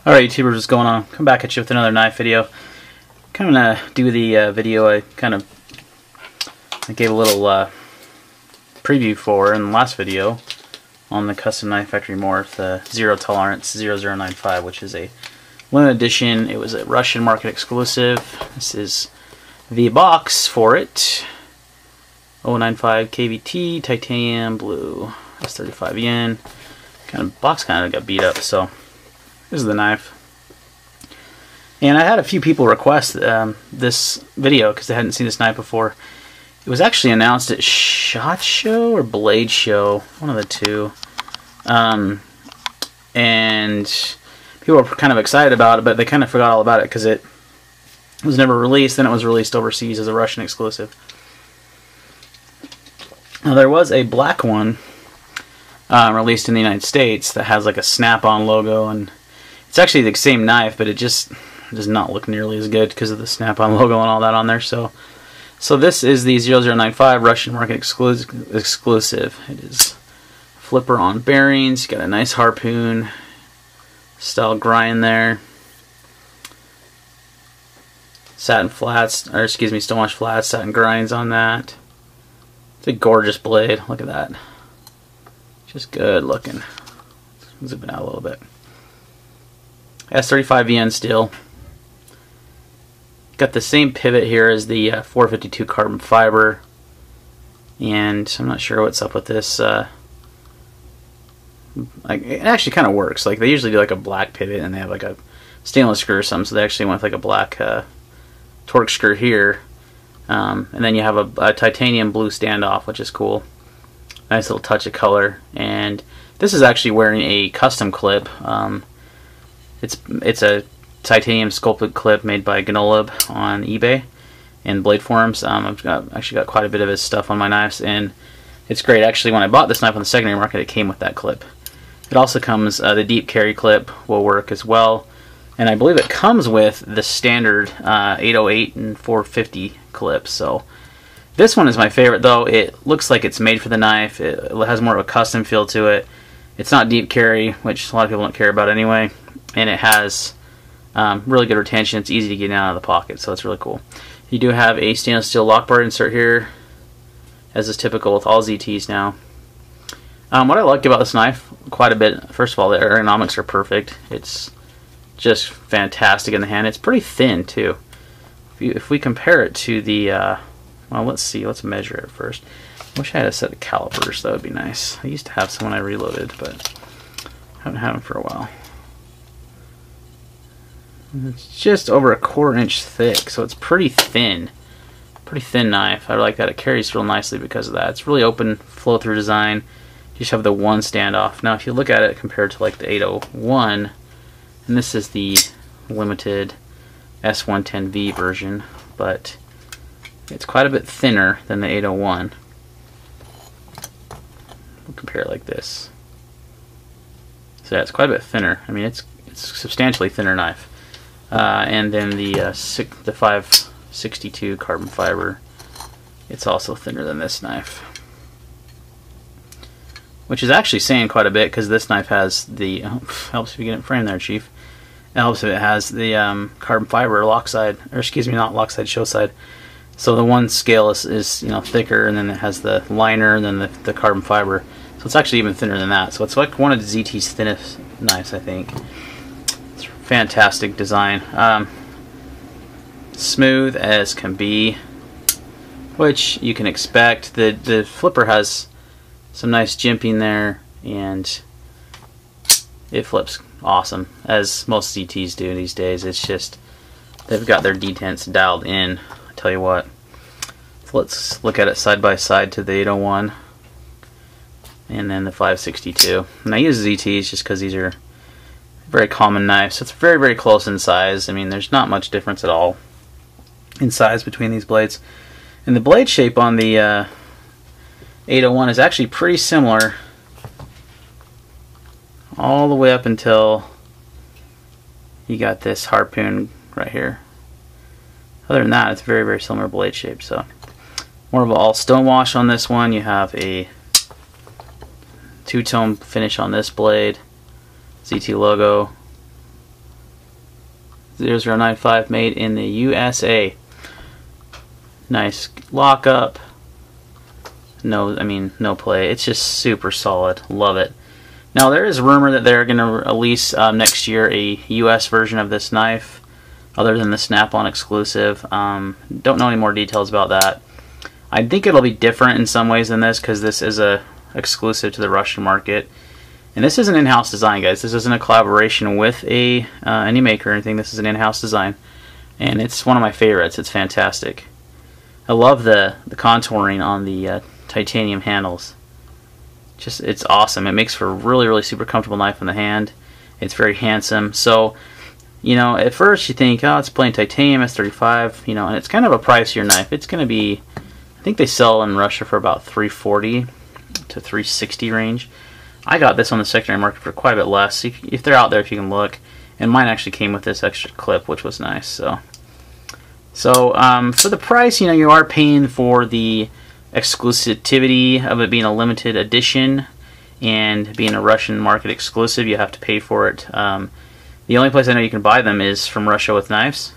Alright YouTubers, what's going on? Come back at you with another knife video. Kind of gonna do the video I gave a little preview for in the last video on the custom knife factory morph, the ZeroTolerance 0095, which is a limited edition. It was a Russian Market exclusive. This is the box for it. 095 KVT, titanium blue, that's 35 yen. Box kind of got beat up, so this is the knife. And I had a few people request this video because they hadn't seen this knife before. It was actually announced at SHOT Show or Blade Show, one of the two. And people were kind of excited about it, but they kind of forgot all about it because it was never released. Then it was released overseas as a Russian exclusive. Now there was a black one released in the United States that has like a snap-on logo, and it's actually the same knife, but it just does not look nearly as good because of the snap-on logo and all that on there. So this is the 0095 Russian Market exclusive. It is flipper on bearings. Got a nice harpoon style grind there. Satin flats, or excuse me, stonewash flats, satin grinds on that. It's a gorgeous blade. Look at that. Just good looking. Zoom it out a little bit. S35 VN steel. Got the same pivot here as the 452 carbon fiber, and I'm not sure what's up with this. It actually kind of works. Like they usually do like a black pivot, and they have like a stainless screw or something, so they actually went with like a black torque screw here, and then you have a titanium blue standoff, which is cool. Nice little touch of color, and this is actually wearing a custom clip. It's a titanium sculpted clip made by Gnolab on eBay and Blade Forums. I've actually got quite a bit of his stuff on my knives, and it's great. Actually, when I bought this knife on the secondary market, it came with that clip. It also comes, the deep carry clip will work as well, and I believe it comes with the standard 808 and 450 clips. So this one is my favorite, though. It looks like it's made for the knife. It has more of a custom feel to it. It's not deep carry, which a lot of people don't care about anyway, and it has really good retention. It's easy to get out of the pocket, so it's really cool. You do have a stainless steel lock bar insert here, as is typical with all ZTs now. What I like about this knife quite a bit, first of all, the ergonomics are perfect. It's just fantastic in the hand. It's pretty thin too. If we compare it to the, well, let's see, let's measure it first. I wish I had a set of calipers. That would be nice. I used to have some when I reloaded, but I haven't had them for a while. It's just over 1/4 inch thick, so it's pretty thin. Pretty thin knife. I like that. It carries real nicely because of that. It's really open, flow-through design. You just have the one standoff. Now, if you look at it compared to like the 801, and this is the limited S110V version, but it's quite a bit thinner than the 801. We'll compare it like this. So yeah, it's quite a bit thinner. I mean, it's a substantially thinner knife. And then the 562 carbon fiber, it's also thinner than this knife, which is actually saying quite a bit because this knife has the helps if you get it framed there, Chief. It helps if it has the carbon fiber lock side, or excuse me, not lock side, show side. So the one scale is thicker, and then it has the liner, and then the carbon fiber. So it's actually even thinner than that. So it's like one of the ZT's thinnest knives, I think. Fantastic design. Smooth as can be, which you can expect. The flipper has some nice jimping there, and it flips awesome, as most ZTs do these days. It's just, they've got their detents dialed in, I tell you what. So let's look at it side by side to the 801 and then the 562. And I use ZTs just because these are very common knife, so it's very, very close in size. I mean, there's not much difference at all in size between these blades. And the blade shape on the 801 is actually pretty similar all the way up until you got this harpoon right here. Other than that, it's very, very similar blade shape. So more of an all stonewash on this one. You have a two-tone finish on this blade. ZT logo. 0095, made in the USA. Nice lockup. No play. It's just super solid. Love it. Now there is rumor that they're going to release next year a US version of this knife, other than the Snap-on exclusive. Don't know any more details about that. I think it'll be different in some ways than this, because this is a exclusive to the Russian market. And this is an in-house design, guys. This isn't a collaboration with any maker or anything. This is an in-house design, and it's one of my favorites. It's fantastic. I love the contouring on the titanium handles. It's awesome. It makes for a really super comfortable knife in the hand. It's very handsome. So, you know, at first you think, oh, it's plain titanium, S35, you know, and it's kind of a pricier knife. It's going to be, I think they sell in Russia for about $340 to $360 range. I got this on the secondary market for quite a bit less. If they're out there, if you can look. And mine actually came with this extra clip, which was nice. So for the price, you know, you are paying for the exclusivity of it being a limited edition and being a Russian market exclusive. You have to pay for it. The only place I know you can buy them is from Russia with Knives,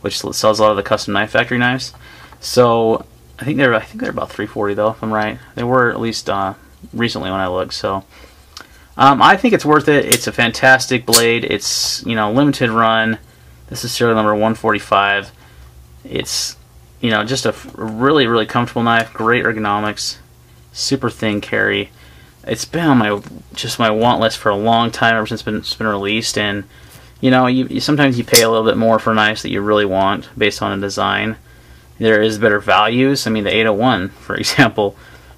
which sells a lot of the custom knife factory knives. So I think they're about $340 though, if I'm right. They were at least recently when I looked. So I think it's worth it. It's a fantastic blade. It's, you know, limited run. This is serial number 145. It's, you know, just a really comfortable knife. Great ergonomics. Super thin carry. It's been on my want list for a long time, ever since it's been released. And you know, you sometimes you pay a little bit more for knives that you really want based on a design. There is better values. I mean, the 801, for example,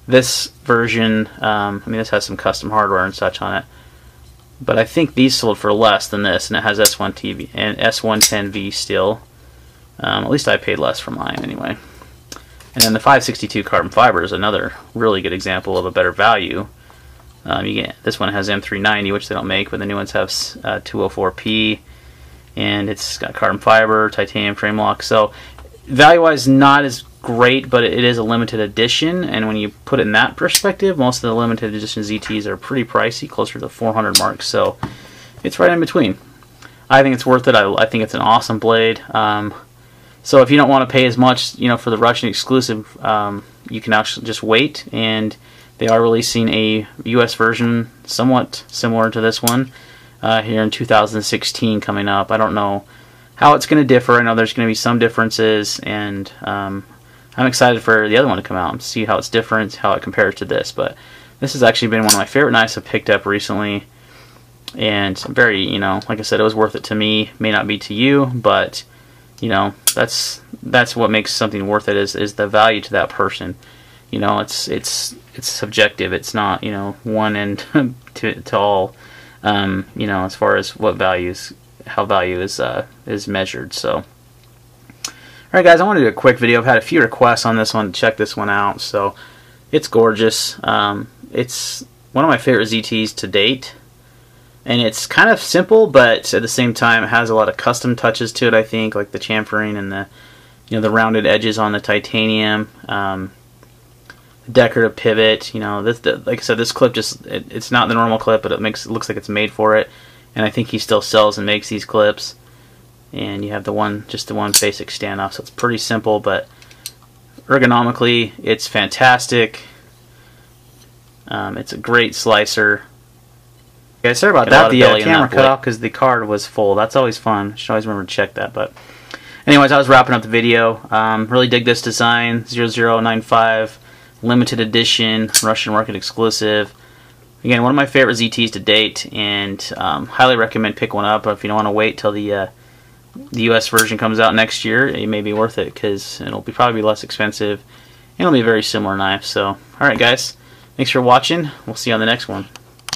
this version, I mean, this has some custom hardware and such on it, but I think these sold for less than this, and it has S110V and S110V still. At least I paid less for mine anyway. And then the 562 carbon fiber is another really good example of a better value. This one has M390, which they don't make, but the new ones have 204P, and it's got carbon fiber, titanium frame lock. So value-wise, not as great, but it is a limited edition, and when you put it in that perspective, most of the limited edition ZTs are pretty pricey, closer to the 400 mark. So it's right in between. I think it's worth it. I think it's an awesome blade. So if you don't want to pay as much, you know, for the Russian exclusive, you can actually just wait, and they are releasing a US version somewhat similar to this one here in 2016 coming up. I don't know how it's going to differ. I know there's going to be some differences, and I'm excited for the other one to come out and see how it's different, how it compares to this. But this has actually been one of my favorite knives I've picked up recently, and very, you know, like I said, it was worth it to me. May not be to you, but you know, that's what makes something worth it, is the value to that person. You know, it's subjective. It's not, you know, one end to all. You know, as far as what how value is measured. So, all right, guys, I want to do a quick video. I've had a few requests on this one to check this one out. So, it's gorgeous. It's one of my favorite ZTs to date. And it's kind of simple, but at the same time, it has a lot of custom touches to it, I think, like the chamfering and the, you know, the rounded edges on the titanium, decorative pivot. You know, like I said, this clip it's not the normal clip, but it looks like it's made for it. And I think he still sells and makes these clips. And you have just the one basic standoff, so it's pretty simple, but ergonomically, it's fantastic. It's a great slicer. Okay, sorry about that. The camera cut off because the card was full. That's always fun. Should always remember to check that. But anyways, I was wrapping up the video. Really dig this design. 0095 limited edition, Russian market exclusive. Again, one of my favorite ZTs to date, and highly recommend pick one up. If you don't want to wait till the US version comes out next year, it may be worth it, because it'll probably be less expensive, and it'll be a very similar knife. So, all right, guys, thanks for watching. We'll see you on the next one.